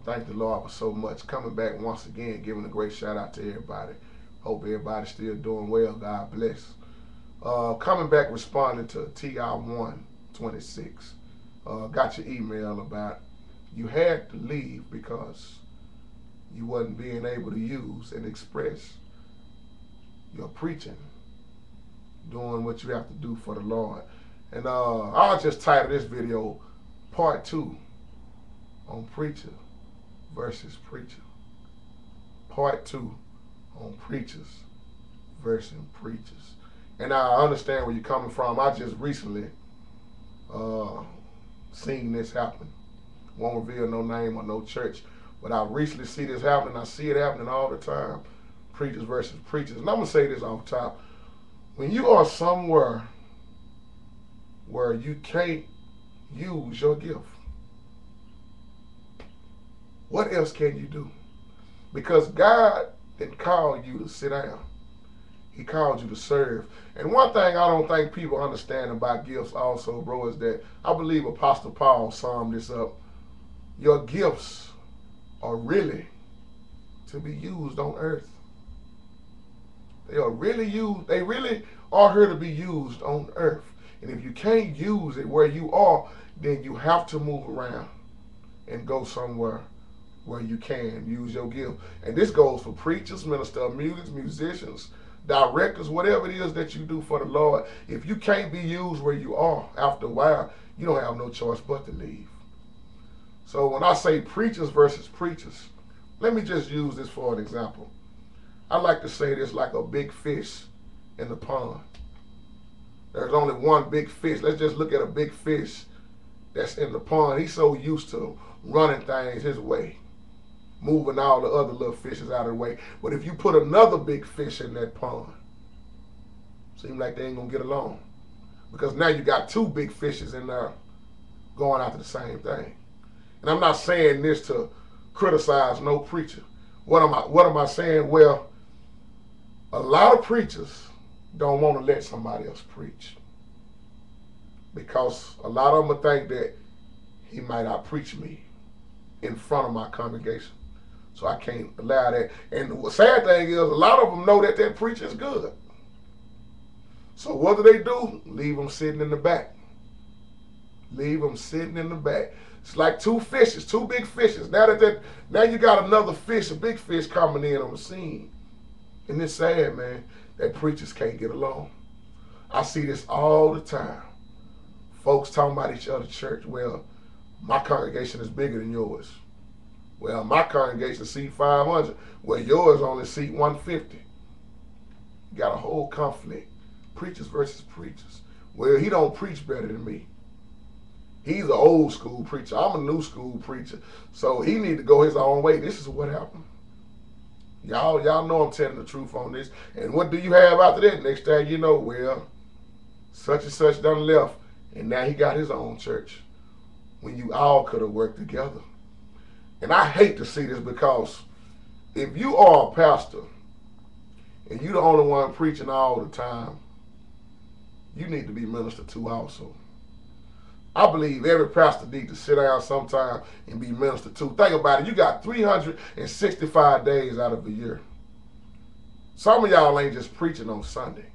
Thank the Lord for so much. Coming back once again, giving a great shout out to everybody. Hope everybody's still doing well. God bless. Coming back responding to TR126. Got your email about you had to leave because you wasn't being able to use and express your preaching, doing what you have to do for the Lord. And I'll just title this video Part 2 on Preacher versus Preacher. Part 2 on Preachers versus Preachers. And I understand where you're coming from. I just recently seen this happen. Won't reveal no name or no church, but I recently see this happening. I see it happening all the time. Preachers versus preachers. And I'm going to say this off top. When you are somewhere where you can't use your gift, what else can you do? Because God didn't call you to sit down. He called you to serve. And one thing I don't think people understand about gifts also, bro, is that I believe Apostle Paul summed this up. Your gifts are really to be used on earth. They really are here to be used on earth. And if you can't use it where you are, then you have to move around and go somewhere where you can use your gift. And this goes for preachers, ministers of music, musicians, directors, whatever it is that you do for the Lord. If you can't be used where you are, after a while, you don't have no choice but to leave. So when I say preachers versus preachers, let me just use this for an example. I like to say this like a big fish in the pond. There's only one big fish. Let's just look at a big fish that's in the pond. He's so used to running things his way, moving all the other little fishes out of the way. But if you put another big fish in that pond, seems like they ain't gonna get along. Because now you got two big fishes in there going after the same thing. And I'm not saying this to criticize no preacher. What am I saying? Well, a lot of preachers don't want to let somebody else preach. Because a lot of them will think that he might not preach me in front of my congregation. So I can't allow that. And the sad thing is, a lot of them know that that preacher is good. So what do? Leave them sitting in the back. Leave them sitting in the back. It's like two fishes, two big fishes. Now you got another fish, a big fish coming in on the scene. And it's sad, man, that preachers can't get along. I see this all the time. Folks talking about each other church. Well, my congregation is bigger than yours. Well, my congregation seat 500. Well, yours only seat 150. You got a whole conflict. Preachers versus preachers. Well, he don't preach better than me. He's an old school preacher. I'm a new school preacher. So he need to go his own way. This is what happened. Y'all know I'm telling the truth on this. And what do you have after that? Next thing you know, well, such and such done left. And now he got his own church. When you all could have worked together. And I hate to see this because if you are a pastor and you're the only one preaching all the time, you need to be ministered to also. I believe every pastor needs to sit down sometime and be ministered to. Think about it. You got 365 days out of the year. Some of y'all ain't just preaching on Sunday.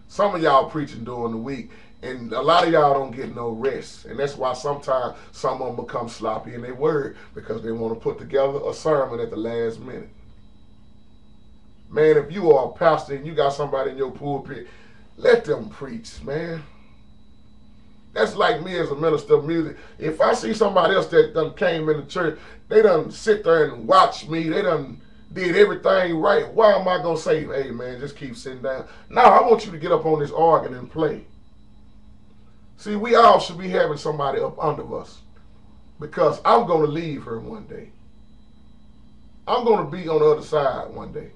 Some of y'all preaching during the week. And a lot of y'all don't get no rest. And that's why sometimes some of them become sloppy in their word because they want to put together a sermon at the last minute. Man, if you are a pastor and you got somebody in your pulpit, let them preach, man. That's like me as a minister of music. If I see somebody else that done came in the church, they done sit there and watch me, they done did everything right, why am I going to say, hey man, just keep sitting down? No, I want you to get up on this organ and play. See, we all should be having somebody up under us because I'm going to leave her one day. I'm going to be on the other side one day.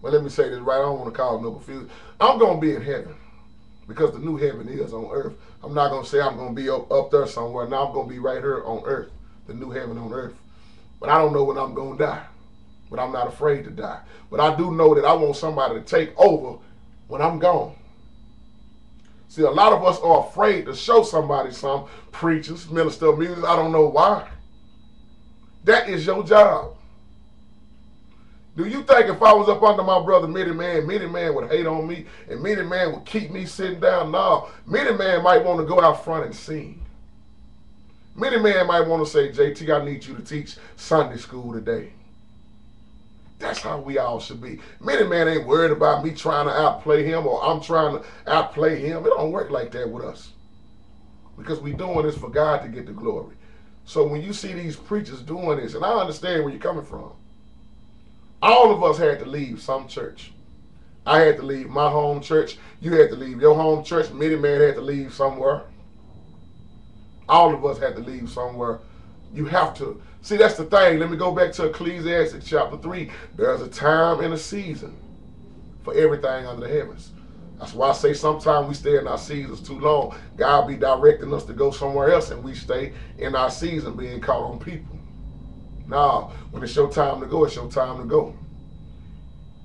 Well, let me say this right. I don't want to cause no confusion. I'm going to be in heaven because the new heaven is on earth. I'm not going to say I'm going to be up there somewhere. Now I'm going to be right here on earth, the new heaven on earth. But I don't know when I'm going to die. But I'm not afraid to die. But I do know that I want somebody to take over when I'm gone. See, a lot of us are afraid to show somebody some, preachers, minister of music. I don't know why. That is your job. Do you think if I was up under my brother Mitty Man would hate on me and Mitty Man would keep me sitting down? No. Mitty Man might want to go out front and sing. Mitty Man might want to say, JT, I need you to teach Sunday school today. That's how we all should be. Mitty Man ain't worried about me trying to outplay him or I'm trying to outplay him. It don't work like that with us. Because we doing this for God to get the glory. So when you see these preachers doing this, and I understand where you're coming from, all of us had to leave some church. I had to leave my home church. You had to leave your home church. Mitty Man had to leave somewhere. All of us had to leave somewhere. You have to. See, that's the thing. Let me go back to Ecclesiastes chapter 3. There's a time and a season for everything under the heavens. That's why I say sometimes we stay in our seasons too long. God be directing us to go somewhere else and we stay in our season being caught on people. Nah, when it's your time to go, it's your time to go.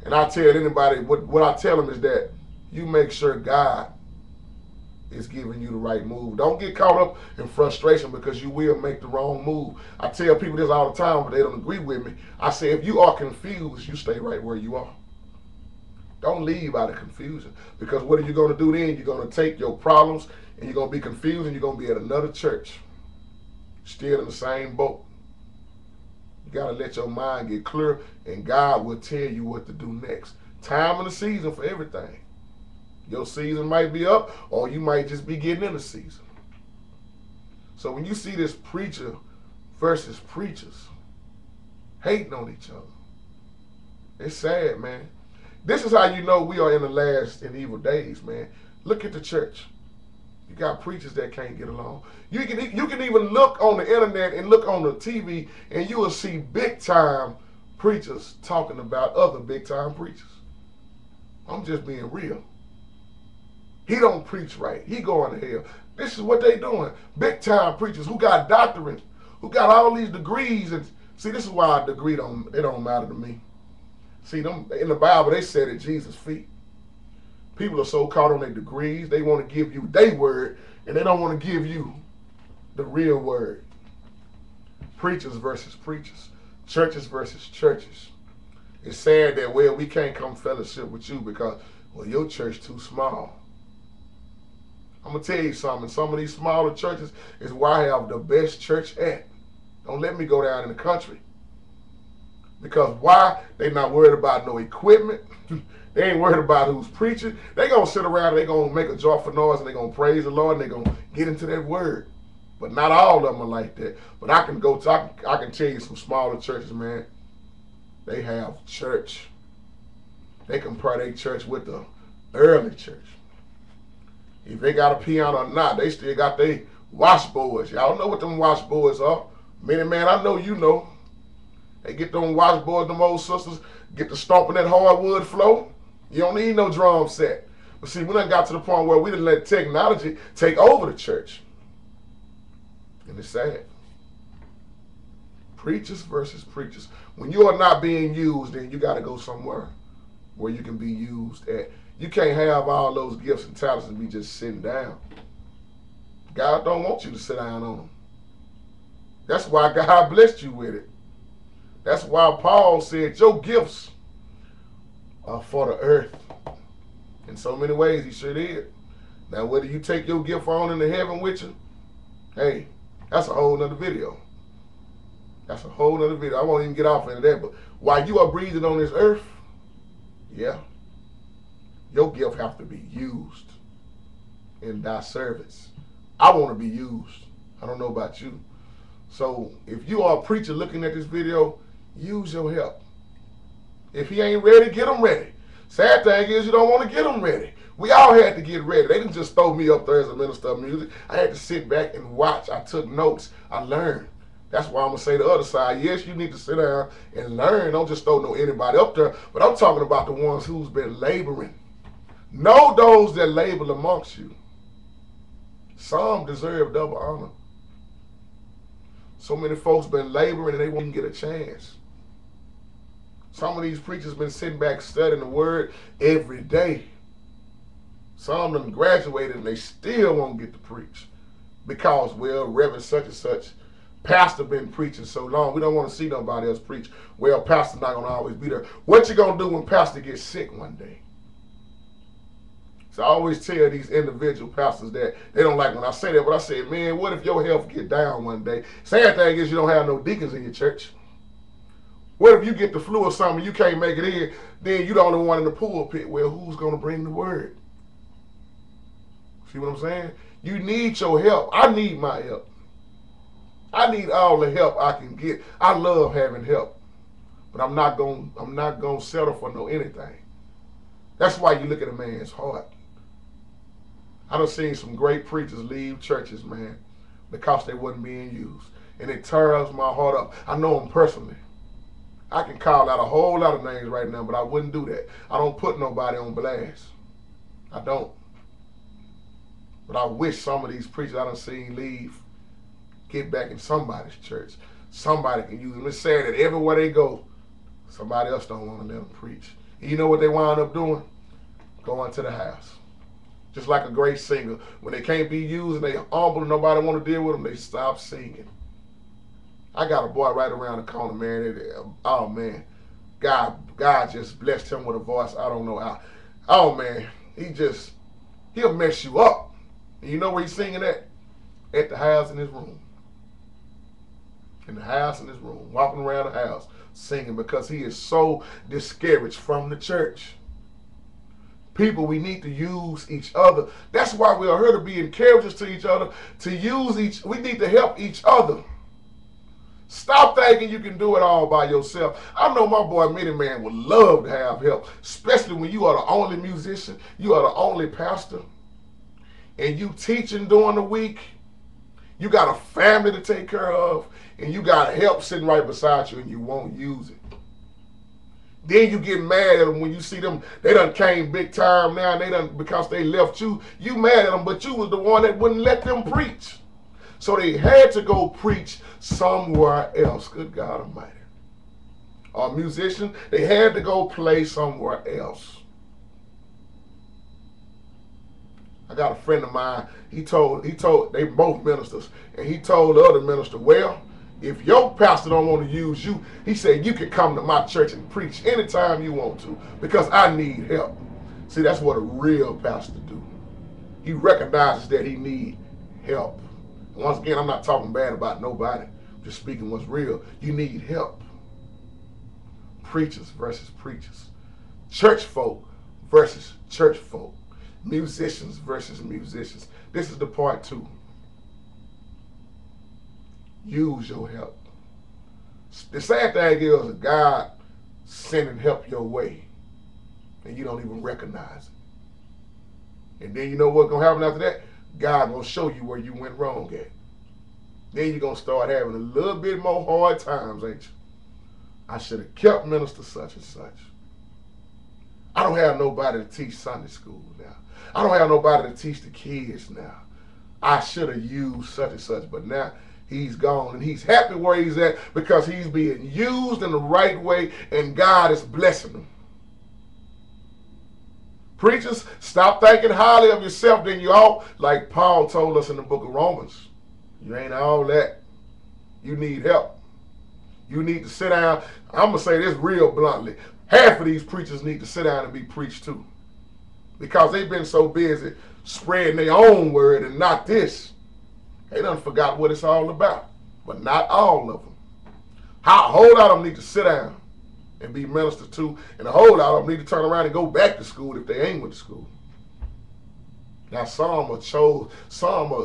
And I tell anybody, what I tell them is that you make sure God is giving you the right move. Don't get caught up in frustration because you will make the wrong move. I tell people this all the time, but they don't agree with me. I say if you are confused, you stay right where you are. Don't leave out of confusion. Because what are you going to do then? You're going to take your problems and you're going to be confused and you're going to be at another church. Still in the same boat. You got to let your mind get clear and God will tell you what to do next. Time and the season for everything. Your season might be up or you might just be getting in the season. So when you see this preacher versus preachers hating on each other, it's sad, man. This is how you know we are in the last and evil days, man. Look at the church. You got preachers that can't get along. You can even look on the internet and look on the TV and you will see big time preachers talking about other big time preachers. I'm just being real. He don't preach right. He going to hell. This is what they doing. Big time preachers who got doctorates, who got all these degrees. And see, this is why a degree don't matter to me. See, them in the Bible, they said at Jesus' feet. People are so caught on their degrees, they want to give you their word, and they don't want to give you the real word. Preachers versus preachers. Churches versus churches. It's sad that, well, we can't come fellowship with you because, well, your church too small. I'm going to tell you something. Some of these smaller churches is where I have the best church at. Don't let me go down in the country. Because why? They not worried about no equipment. They ain't worried about who's preaching. They going to sit around and they going to make a joyful noise and they going to praise the Lord and they going to get into that word. But not all of them are like that. But I can I can tell you some smaller churches, man. They have church. They compare their church with the early church. If they got a piano or not, they still got their washboards. Y'all know what them washboards are. Mitty Man, I know you know. They get them washboards, them old sisters, get to stomping that hardwood floor. You don't need no drum set. But see, we done got to the point where we done let technology take over the church. And it's sad. Preachers versus preachers. When you are not being used, then you got to go somewhere where you can be used at. You can't have all those gifts and talents and be just sitting down. God don't want you to sit down on them. That's why God blessed you with it. That's why Paul said your gifts are for the earth. In so many ways, he sure did. Now, whether you take your gift on into heaven with you, hey, that's a whole nother video. That's a whole nother video. I won't even get off into that. But while you are breathing on this earth, yeah, your gift have to be used in thy service. I want to be used. I don't know about you. So if you are a preacher looking at this video, use your help. If he ain't ready, get him ready. Sad thing is you don't want to get him ready. We all had to get ready. They didn't just throw me up there as a minister of music. I had to sit back and watch. I took notes. I learned. That's why I'm going to say the other side. Yes, you need to sit down and learn. Don't just throw anybody up there. But I'm talking about the ones who's been laboring. Know those that labor amongst you. Some deserve double honor. So many folks been laboring and they won't get a chance. Some of these preachers been sitting back studying the word every day. Some of them graduated and they still won't get to preach. Because, well, Reverend such and such Pastor been preaching so long, we don't want to see nobody else preach. Well, pastor's not going to always be there. What you going to do when pastor gets sick one day? So I always tell these individual pastors that they don't like when I say that, but I say, man, what if your health get down one day? Sad thing is you don't have no deacons in your church. What if you get the flu or something, you can't make it in, then you the only one in the pulpit? Well, who's going to bring the word? See what I'm saying? You need your help. I need my help. I need all the help I can get. I love having help, but I'm not gonna settle for no anything. That's why you look at a man's heart. I done seen some great preachers leave churches, man, because they wasn't being used, and it tears my heart up. I know them personally. I can call out a whole lot of names right now, but I wouldn't do that. I don't put nobody on blast. I don't. But I wish some of these preachers I done seen leave get back in somebody's church. Somebody can use them. It's sad that everywhere they go, somebody else don't want to let them preach. And you know what they wind up doing? Going to the house. Just like a great singer. When they can't be used and they humble and nobody want to deal with them, they stop singing. I got a boy right around the corner, man. Oh, man. God just blessed him with a voice. I don't know how. Oh, man. He'll mess you up. And you know where he's singing at? At the house in his room. In the house in his room. Walking around the house singing because he is so discouraged from the church. People, we need to use each other. That's why we are here, to be encouragers to each other, we need to help each other. Stop thinking you can do it all by yourself. I know my boy Many Man would love to have help, especially when you are the only musician, you are the only pastor, and you teaching during the week. You got a family to take care of, and you got help sitting right beside you, and you won't use it. Then you get mad at them when you see them, they done came big time now, and they done, because they left you, you mad at them, but you was the one that wouldn't let them preach. So they had to go preach somewhere else. Good God Almighty. Or musicians, they had to go play somewhere else. I got a friend of mine, he told, they both ministers, and he told the other minister, well, if your pastor don't want to use you, he said, you can come to my church and preach anytime you want to, because I need help. See, that's what a real pastor do. He recognizes that he need help. And once again, I'm not talking bad about nobody. I'm just speaking what's real. You need help. Preachers versus preachers. Church folk versus church folk. Musicians versus musicians. This is the part 2. Use your help. The sad thing is God sending help your way, and you don't even recognize it. And then you know what's going to happen after that? God going to show you where you went wrong at. Then you're going to start having a little bit more hard times, ain't you? I should have kept minister such and such. I don't have nobody to teach Sunday school now. I don't have nobody to teach the kids now. I should have used such and such, but now he's gone, and he's happy where he's at because he's being used in the right way, and God is blessing him. Preachers, stop thinking highly of yourself than you ought, like Paul told us in the book of Romans. You ain't all that. You need help. You need to sit down. I'm going to say this real bluntly. Half of these preachers need to sit down and be preached to, because they've been so busy spreading their own word and not this. They done forgot what it's all about, but not all of them. A whole lot of them need to sit down and be ministered to, and a whole lot of them need to turn around and go back to school if they ain't went to school. Now some are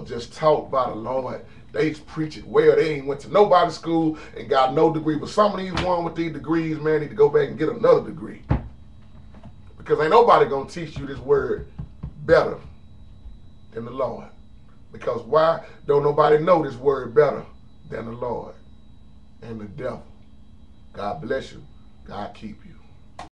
just taught by the Lord. They preach it well. They ain't went to nobody's school and got no degree. But some of these ones with these degrees, man, need to go back and get another degree. Because ain't nobody going to teach you this word better than the Lord. Because why? Don't nobody know this word better than the Lord and the devil. God bless you. God keep you.